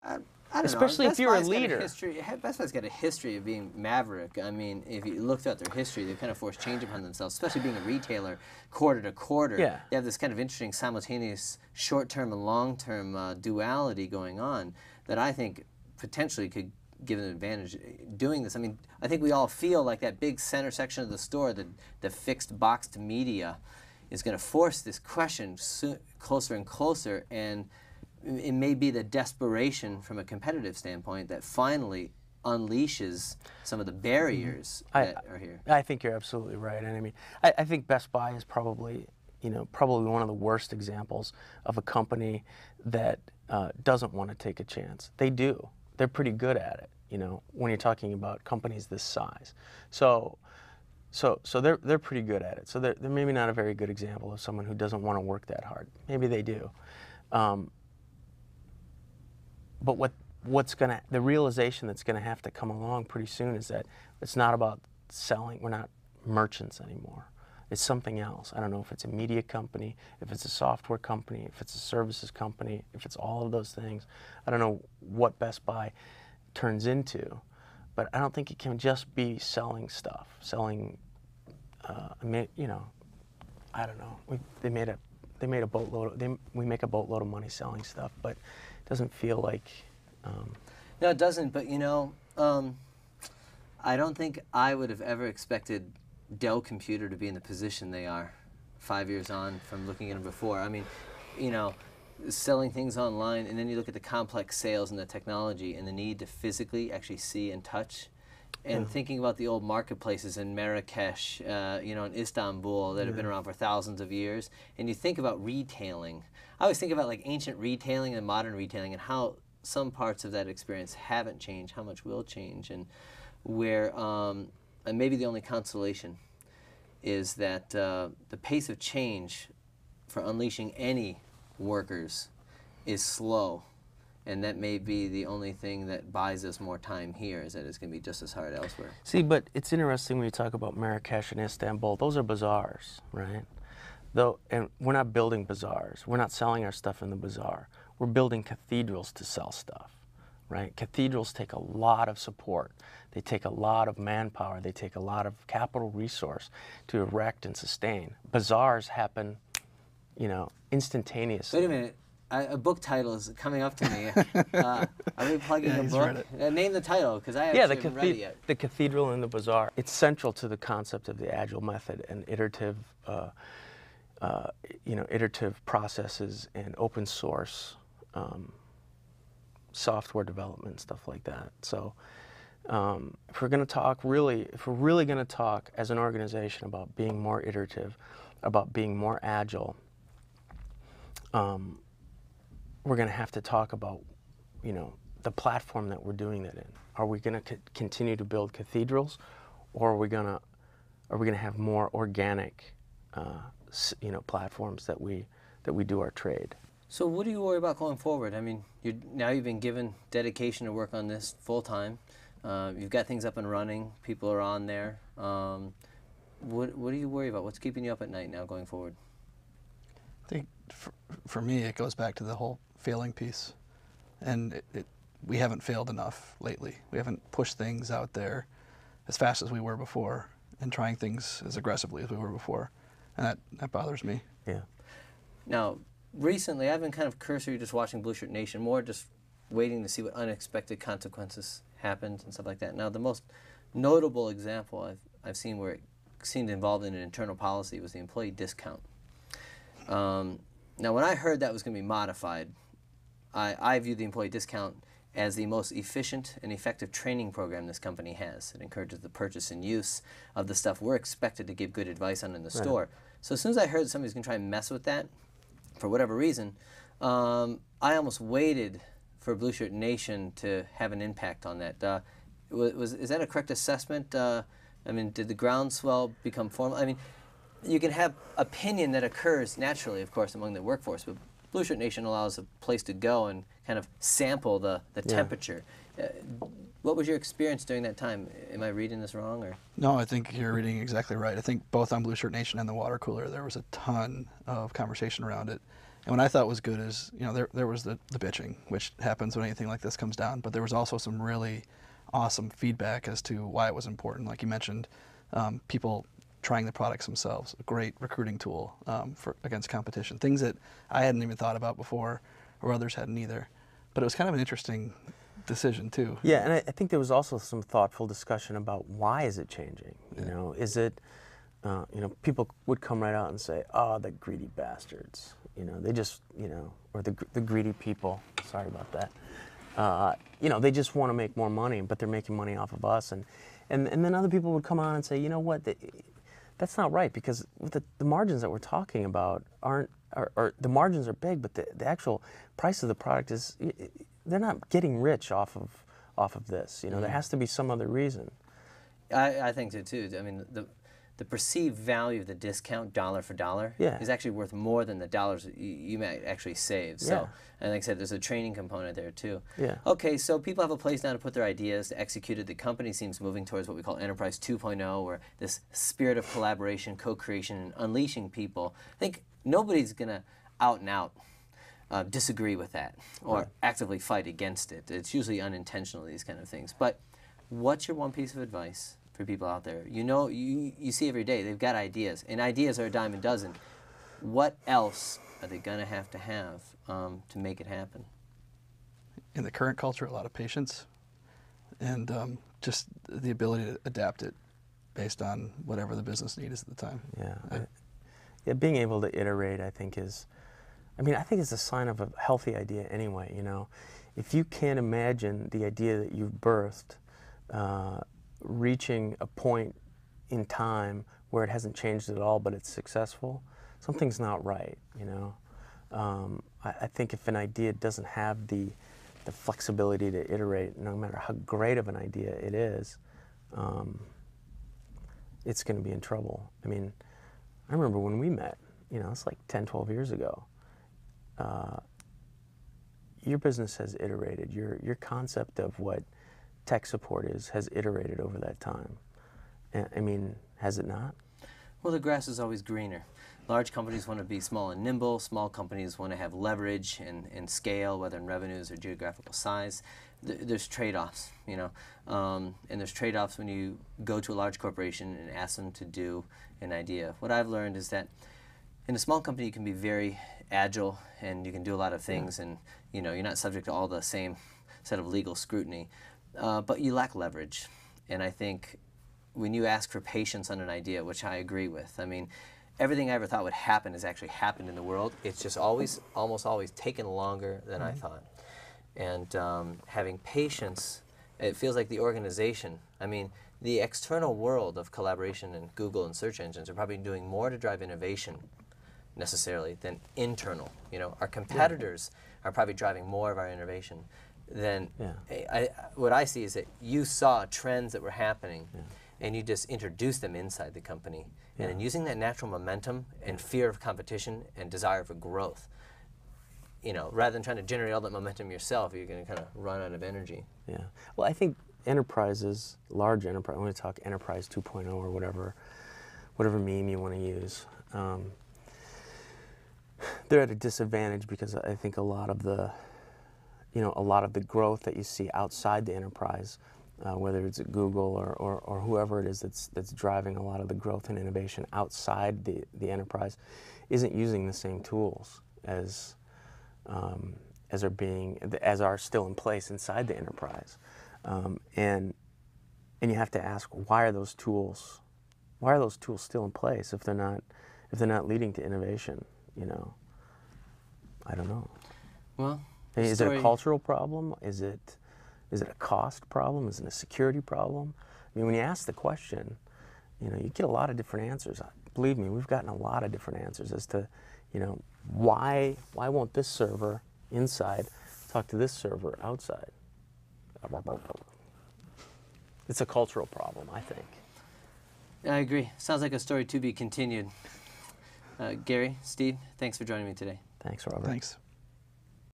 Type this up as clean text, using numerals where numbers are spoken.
I don't Especially know. if you're a leader. Best Buy's got a history of being maverick. I mean, if you look throughout their history, they've kind of forced change upon themselves, especially being a retailer, quarter to quarter. Yeah. They have this kind of interesting simultaneous short-term and long-term duality going on that I think potentially could give an advantage doing this. I mean, I think we all feel like that big center section of the store, the fixed boxed media, is going to force this question closer and closer, and it may be the desperation from a competitive standpoint that finally unleashes some of the barriers that are here. I think you're absolutely right, and I mean, I think Best Buy is probably, probably one of the worst examples of a company that doesn't want to take a chance. They do. They're pretty good at it, when you're talking about companies this size. So they're pretty good at it. So they're maybe not a very good example of someone who doesn't want to work that hard. Maybe they do. But the realization that's going to have to come along pretty soon is that it's not about selling. We're not merchants anymore. It's something else. I don't know if it's a media company, if it's a software company, if it's a services company, if it's all of those things. I don't know what Best Buy turns into, but I don't think it can just be selling stuff. Selling, I don't know. We make a boatload of money selling stuff, but it doesn't feel like. No, it doesn't. But I don't think I would have ever expected Dell Computer to be in the position they are 5 years on from looking at them before. I mean, selling things online, and then you look at the complex sales and the technology and the need to physically actually see and touch. And thinking about the old marketplaces in Marrakesh, in Istanbul that have been around for thousands of years, and you think about retailing. I always think about like ancient retailing and modern retailing and how some parts of that experience haven't changed, how much will change, and where, and maybe the only consolation is that the pace of change for unleashing any workers is slow. And that may be the only thing that buys us more time here, is that it's going to be just as hard elsewhere. See, but it's interesting when you talk about Marrakesh and Istanbul. Those are bazaars, right? And we're not building bazaars. We're not selling our stuff in the bazaar. We're building cathedrals to sell stuff, right? Cathedrals take a lot of support. They take a lot of manpower. They take a lot of capital resource to erect and sustain. Bazaars happen, instantaneously. Wait a minute. A book title is coming up to me. Are we plugging a book? Name the title, because I haven't read it yet. The Cathedral and the Bazaar. It's central to the concept of the agile method and iterative, iterative processes and open source software development, stuff like that. So, if we're going to talk if we're really going to talk as an organization about being more iterative, about being more agile, we're going to have to talk about, the platform that we're doing that in. Are we going to continue to build cathedrals, or are we going to have more organic, platforms that we do our trade? So what do you worry about going forward? I mean, now you've been given dedication to work on this full time. You've got things up and running. People are on there. What do you worry about? What's keeping you up at night now going forward? I think for me, it goes back to the whole failing piece. And we haven't failed enough lately. We haven't pushed things out there as fast as we were before and trying things as aggressively as we were before. And that bothers me. Yeah. Now, recently, I've been kind of cursory just watching BlueShirt Nation, more just waiting to see what unexpected consequences happened and stuff like that. Now, the most notable example I've seen where it seemed involved in an internal policy was the employee discount. Now, when I heard that was going to be modified, I viewed the employee discount as the most efficient and effective training program this company has. It encourages the purchase and use of the stuff we're expected to give good advice on in the store. So as soon as I heard somebody's going to try and mess with that, for whatever reason, I almost waited for BlueShirt Nation to have an impact on that. Is that a correct assessment? I mean, did the groundswell become formal? I mean, you can have opinion that occurs naturally, of course, among the workforce, but BlueShirt Nation allows a place to go and kind of sample the temperature. What was your experience during that time? Am I reading this wrong? Or? No, I think you're reading exactly right. I think both on BlueShirt Nation and the water cooler, there was a ton of conversation around it. And what I thought was good is, you know, there was the bitching, which happens when anything like this comes down, but there was also some really awesome feedback as to why it was important. Like you mentioned, people trying the products themselves, a great recruiting tool for against competition, things that I hadn't even thought about before or others hadn't either. But it was kind of an interesting decision too. Yeah, and I think there was also some thoughtful discussion about why is it changing? You know, is it, you know, people would come right out and say, oh, the greedy bastards. You know, they just, you know, or the greedy people, sorry about that. You know, they just want to make more money, but they're making money off of us. And then other people would come on and say, you know what, that's not right, because with the margins that we're talking about aren't, or the margins are big, but the actual price of the product is, they're not getting rich off of this. You know, there has to be some other reason. I think so too. I mean, the perceived value of the discount dollar for dollar is actually worth more than the dollars you might actually save. So, and like I said, there's a training component there too. Yeah. Okay, so people have a place now to put their ideas, to execute it. The company seems moving towards what we call Enterprise 2.0, or this spirit of collaboration, co-creation, and unleashing people. I think nobody's going to out and out disagree with that or actively fight against it. It's usually unintentional, these kind of things. But what's your one piece of advice for people out there? You know, you see every day, they've got ideas, and ideas are a dime a dozen. What else are they going to have to make it happen? In the current culture, a lot of patience and just the ability to adapt it based on whatever the business need is at the time. Yeah, being able to iterate, I think, is, I mean, I think it's a sign of a healthy idea anyway, you know. If you can't imagine the idea that you've birthed reaching a point in time where it hasn't changed at all, but it's successful, something's not right, you know. I think if an idea doesn't have the flexibility to iterate, no matter how great of an idea it is, it's going to be in trouble. I mean, I remember when we met, you know, it's like 10, 12 years ago. Your business has iterated. Your concept of what tech support has iterated over that time. I mean, has it not? Well, the grass is always greener. Large companies want to be small and nimble. Small companies want to have leverage and scale, whether in revenues or geographical size. There's trade-offs, you know, and there's trade-offs when you go to a large corporation and ask them to do an idea. What I've learned is that in a small company you can be very agile and you can do a lot of things, and you know, you're not subject to all the same set of legal scrutiny, but you lack leverage. And I think when you ask for patience on an idea, which I agree with, I mean, everything I ever thought would happen has actually happened in the world. It's just almost always taken longer than I thought. And having patience, it feels like the organization, I mean, the external world of collaboration and Google and search engines are probably doing more to drive innovation necessarily than internal. You know, our competitors are probably driving more of our innovation than, what I see is that you saw trends that were happening and you just introduced them inside the company. And then using that natural momentum and fear of competition and desire for growth, you know, rather than trying to generate all that momentum yourself, you're going to kind of run out of energy. Yeah. Well, I think enterprises, large enterprise, I want to talk Enterprise 2.0 or whatever meme you want to use, they're at a disadvantage because I think a lot of the growth that you see outside the enterprise, whether it's at Google or whoever it is that's driving a lot of the growth and innovation outside the enterprise, isn't using the same tools as are still in place inside the enterprise, and you have to ask, why are those tools still in place if they're not leading to innovation? You know, I don't know. Well, is it a cultural problem? Is it a cost problem? Is it a security problem? I mean, when you ask the question, you know, you get a lot of different answers. Believe me, we've gotten a lot of different answers as to, you know, why won't this server inside talk to this server outside? It's a cultural problem, I think. I agree. Sounds like a story to be continued. Gary, Steve, thanks for joining me today. Thanks, Robert. Thanks.